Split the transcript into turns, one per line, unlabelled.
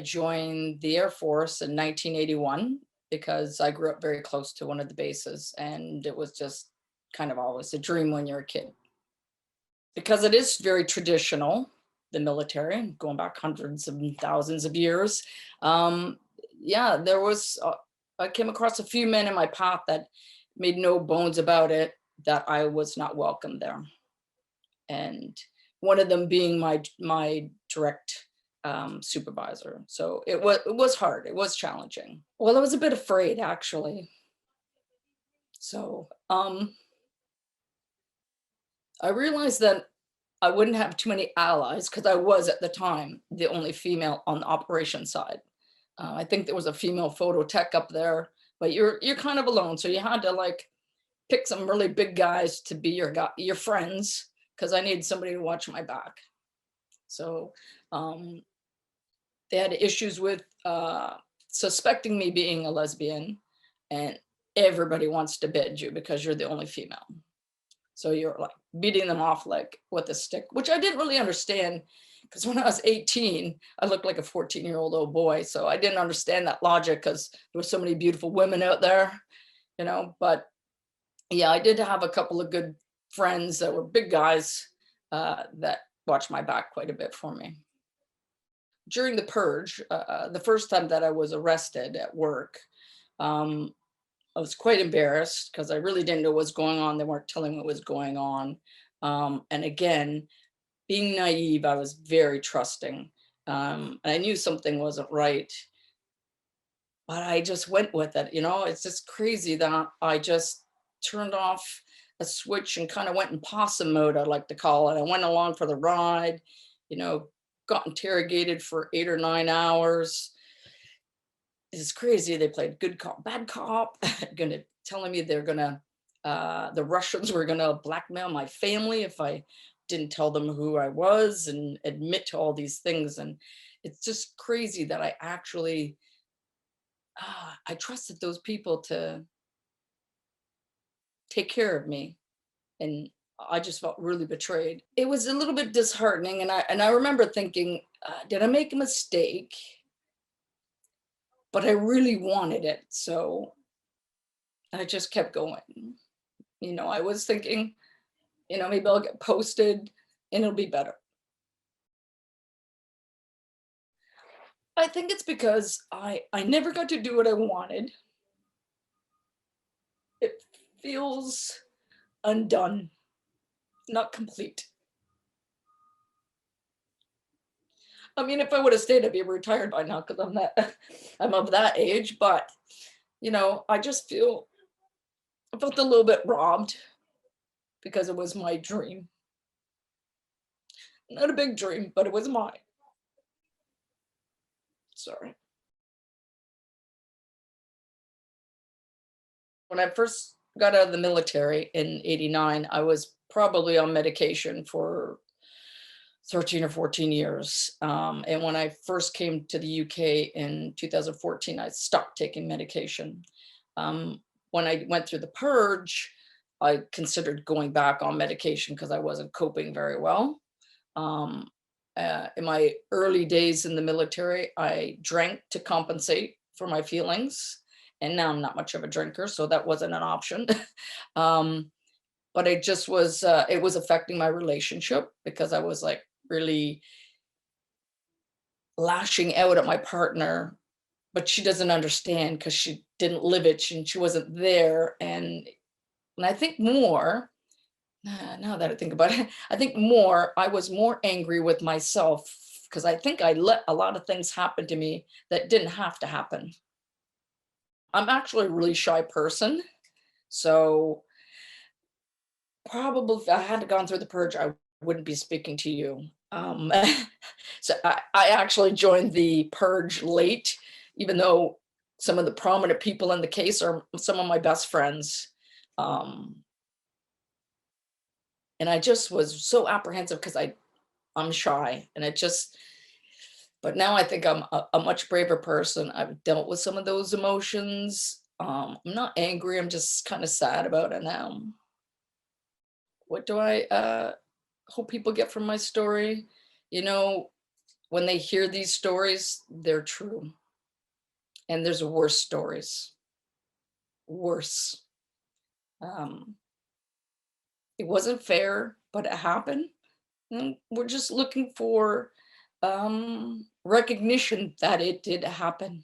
I joined the Air Force in 1981 because I grew up very close to one of the bases, and it was just kind of always a dream when you're a kid. Because it is very traditional, the military, going back hundreds of thousands of years. Um, yeah, I came across a few men in my path that made no bones about it that I was not welcome there. And one of them being my direct supervisor. So it was hard. It was challenging. Well, I was a bit afraid actually. So I realized that I wouldn't have too many allies because I was at the time the only female on the operations side. I think there was a female photo tech up there, but you're kind of alone. So you had to like pick some really big guys to be your friends, because I needed somebody to watch my back. So um, they had issues with suspecting me being a lesbian, and everybody wants to bed you because you're the only female. So you're like beating them off like with a stick, which I didn't really understand, because when I was 18, I looked like a 14-year-old old boy. So I didn't understand that logic because there were so many beautiful women out there, but yeah, I did have a couple of good friends that were big guys that watched my back quite a bit for me. During the purge, the first time that I was arrested at work, um, I was quite embarrassed because I really didn't know what was going on. They weren't telling me what was going on. And again, being naive, I was very trusting. And I knew something wasn't right, but I just went with it. It's just crazy that I just turned off a switch and kind of went in possum mode, I like to call it. I went along for the ride, you know, got interrogated for 8 or 9 hours. It's crazy. They played good cop, bad cop, gonna telling me the Russians were gonna blackmail my family if I didn't tell them who I was and admit to all these things. And it's just crazy that I actually I trusted those people to take care of me, and I just felt really betrayed. It was a little bit disheartening, and I remember thinking, did I make a mistake? But I really wanted it, so I just kept going. I was thinking, maybe I'll get posted and it'll be better. I think it's because I never got to do what I wanted. It feels undone, not complete. I mean, if I would have stayed, I'd be retired by now because I'm of that age. But I just I felt a little bit robbed because it was my dream. Not a big dream, but it was mine. Sorry. When I first got out of the military in '89, I was probably on medication for 13 or 14 years. And when I first came to the UK in 2014, I stopped taking medication. When I went through the purge, I considered going back on medication because I wasn't coping very well. Um, in my early days in the military, I drank to compensate for my feelings. And now I'm not much of a drinker, so that wasn't an option. um, but it was affecting my relationship because I was like really lashing out at my partner, but she doesn't understand because she didn't live it and she wasn't there. And I think more, now that I think about it, I was more angry with myself because I think I let a lot of things happen to me that didn't have to happen. I'm actually a really shy person. So probably if I hadn't gone through the purge, I wouldn't be speaking to you. So I actually joined the purge late, even though some of the prominent people in the case are some of my best friends. Um, and I just was so apprehensive because I'm shy, and but now I think I'm a much braver person. I've dealt with some of those emotions. I'm not angry. I'm just kind of sad about it now. What do I hope people get from my story? You know, when they hear these stories, they're true. And there's worse stories, worse. Um, it wasn't fair, but it happened. And we're just looking for recognition that it did happen.